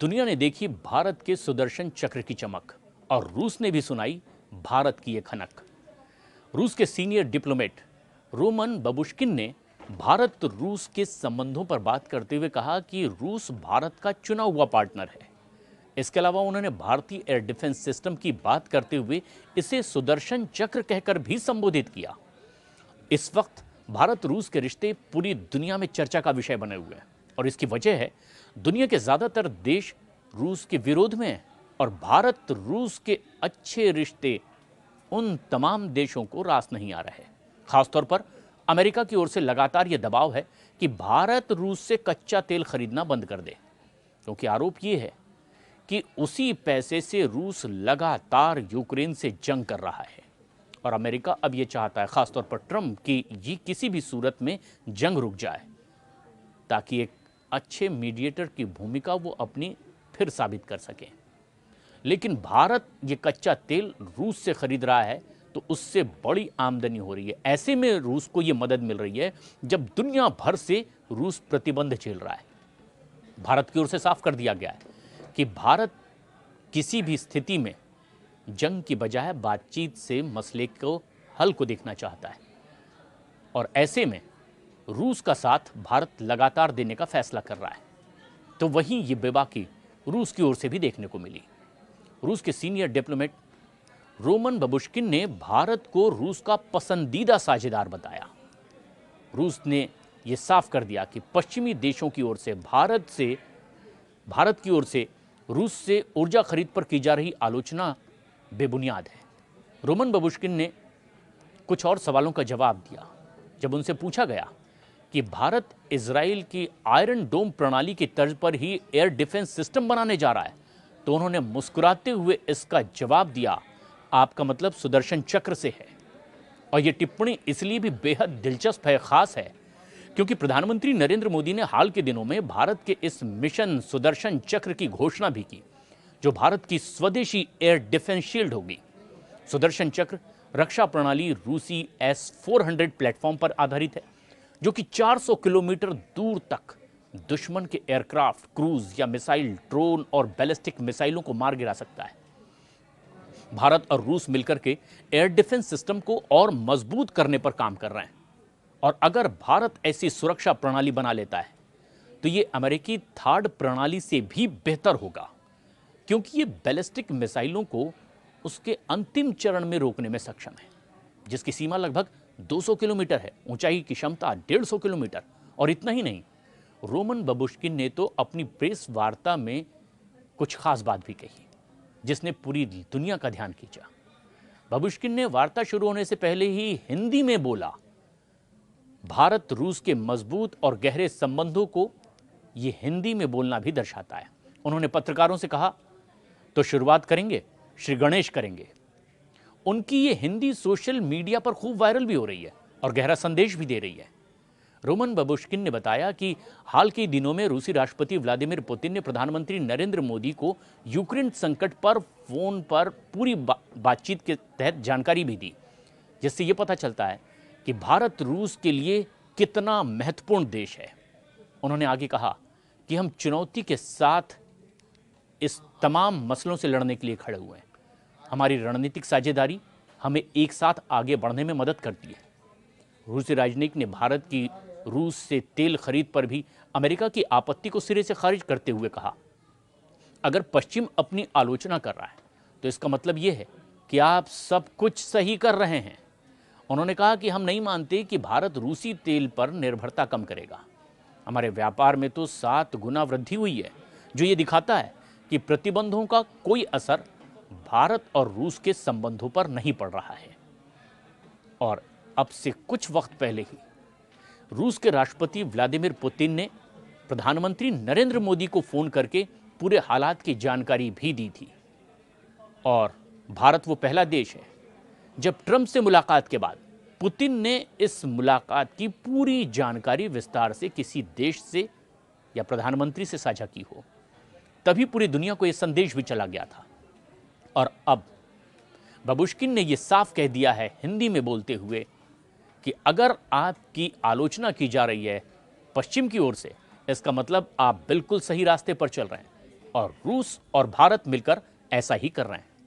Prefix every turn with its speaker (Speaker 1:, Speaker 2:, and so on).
Speaker 1: दुनिया ने देखी भारत के सुदर्शन चक्र की चमक और रूस ने भी सुनाई भारत की ये खनक। रूस के सीनियर डिप्लोमेट रोमन बबुश्किन ने भारत रूस के संबंधों पर बात करते हुए कहा कि रूस भारत का चुना हुआ पार्टनर है। इसके अलावा उन्होंने भारतीय एयर डिफेंस सिस्टम की बात करते हुए इसे सुदर्शन चक्र कहकर भी संबोधित किया। इस वक्त भारत रूस के रिश्ते पूरी दुनिया में चर्चा का विषय बने हुए हैं और इसकी वजह है दुनिया के ज्यादातर देश रूस के विरोध में हैं और भारत रूस के अच्छे रिश्ते उन तमाम देशों को रास नहीं आ रहे। खासतौर पर अमेरिका की ओर से लगातार यह दबाव है कि भारत रूस से कच्चा तेल खरीदना बंद कर दे, क्योंकि आरोप यह है कि उसी पैसे से रूस लगातार यूक्रेन से जंग कर रहा है और अमेरिका अब यह चाहता है, खासतौर पर ट्रंप, कि ये किसी भी सूरत में जंग रुक जाए ताकि एक अच्छे मीडिएटर की भूमिका वो अपनी फिर साबित कर सके। लेकिन भारत ये कच्चा तेल रूस से खरीद रहा है तो उससे बड़ी आमदनी हो रही है। ऐसे में रूस को ये मदद मिल रही है जब दुनिया भर से रूस प्रतिबंध झेल रहा है। भारत की ओर से साफ कर दिया गया है कि भारत किसी भी स्थिति में जंग की बजाय बातचीत से मसले को हल को देखना चाहता है और ऐसे में रूस का साथ भारत लगातार देने का फैसला कर रहा है। तो वहीं ये बेबाकी रूस की ओर से भी देखने को मिली। रूस के सीनियर डिप्लोमेट रोमन बबुश्किन ने भारत को रूस का पसंदीदा साझेदार बताया। रूस ने यह साफ कर दिया कि पश्चिमी देशों की ओर से भारत की ओर से रूस से ऊर्जा खरीद पर की जा रही आलोचना बेबुनियाद है। रोमन बबुश्किन ने कुछ और सवालों का जवाब दिया। जब उनसे पूछा गया कि भारत इजराइल की आयरन डोम प्रणाली की तर्ज पर ही एयर डिफेंस सिस्टम बनाने जा रहा है, तो उन्होंने मुस्कुराते हुए इसका जवाब दिया, आपका मतलब सुदर्शन चक्र से है। और यह टिप्पणी इसलिए भी बेहद दिलचस्प है, खास है, क्योंकि प्रधानमंत्री नरेंद्र मोदी ने हाल के दिनों में भारत के इस मिशन सुदर्शन चक्र की घोषणा भी की, जो भारत की स्वदेशी एयर डिफेंस शील्ड होगी। सुदर्शन चक्र रक्षा प्रणाली रूसी S-400 प्लेटफॉर्म पर आधारित है, जो कि 400 किलोमीटर दूर तक दुश्मन के एयरक्राफ्ट, क्रूज या मिसाइल, ड्रोन और बैलिस्टिक मिसाइलों को मार गिरा सकता है। भारत और रूस मिलकर के एयर डिफेंस सिस्टम को और मजबूत करने पर काम कर रहे हैं और अगर भारत ऐसी सुरक्षा प्रणाली बना लेता है तो ये अमेरिकी थार्ड प्रणाली से भी बेहतर होगा, क्योंकि ये बैलिस्टिक मिसाइलों को उसके अंतिम चरण में रोकने में सक्षम है, जिसकी सीमा लगभग 200 किलोमीटर है, ऊंचाई की क्षमता 150 किलोमीटर। और इतना ही नहीं, रोमन बबुश्किन ने तो अपनी प्रेस वार्ता में कुछ खास बात भी कही जिसने पूरी दुनिया का ध्यान खींचा। बबुश्किन ने वार्ता शुरू होने से पहले ही हिंदी में बोला, भारत रूस के मजबूत और गहरे संबंधों को यह हिंदी में बोलना भी दर्शाता है। उन्होंने पत्रकारों से कहा, तो शुरुआत करेंगे, श्री गणेश करेंगे। उनकी ये हिंदी सोशल मीडिया पर खूब वायरल भी हो रही है और गहरा संदेश भी दे रही है। रोमन बबुश्किन ने बताया कि हाल के दिनों में रूसी राष्ट्रपति व्लादिमीर पुतिन ने प्रधानमंत्री नरेंद्र मोदी को यूक्रेन संकट पर फोन पर पूरी बातचीत के तहत जानकारी भी दी, जिससे यह पता चलता है कि भारत रूस के लिए कितना महत्वपूर्ण देश है। उन्होंने आगे कहा कि हम चुनौती के साथ इस तमाम मसलों से लड़ने के लिए खड़े हुए हैं। हमारी रणनीतिक साझेदारी हमें एक साथ आगे बढ़ने में मदद करती है। रूसी राजनयिक ने भारत की रूस से तेल खरीद पर भी अमेरिका की आपत्ति को सिरे से खारिज करते हुए कहा, अगर पश्चिम अपनी आलोचना कर रहा है तो इसका मतलब यह है कि आप सब कुछ सही कर रहे हैं। उन्होंने कहा कि हम नहीं मानते कि भारत रूसी तेल पर निर्भरता कम करेगा। हमारे व्यापार में तो 7 गुना वृद्धि हुई है, जो ये दिखाता है कि प्रतिबंधों का कोई असर भारत और रूस के संबंधों पर नहीं पड़ रहा है। और अब से कुछ वक्त पहले ही रूस के राष्ट्रपति व्लादिमीर पुतिन ने प्रधानमंत्री नरेंद्र मोदी को फोन करके पूरे हालात की जानकारी भी दी थी। और भारत वो पहला देश है जब ट्रंप से मुलाकात के बाद पुतिन ने इस मुलाकात की पूरी जानकारी विस्तार से किसी देश से या प्रधानमंत्री से साझा की हो। तभी पूरी दुनिया को यह संदेश भी चला गया था। और अब बबुश्किन ने यह साफ कह दिया है हिंदी में बोलते हुए कि अगर आपकी आलोचना की जा रही है पश्चिम की ओर से, इसका मतलब आप बिल्कुल सही रास्ते पर चल रहे हैं। और रूस और भारत मिलकर ऐसा ही कर रहे हैं।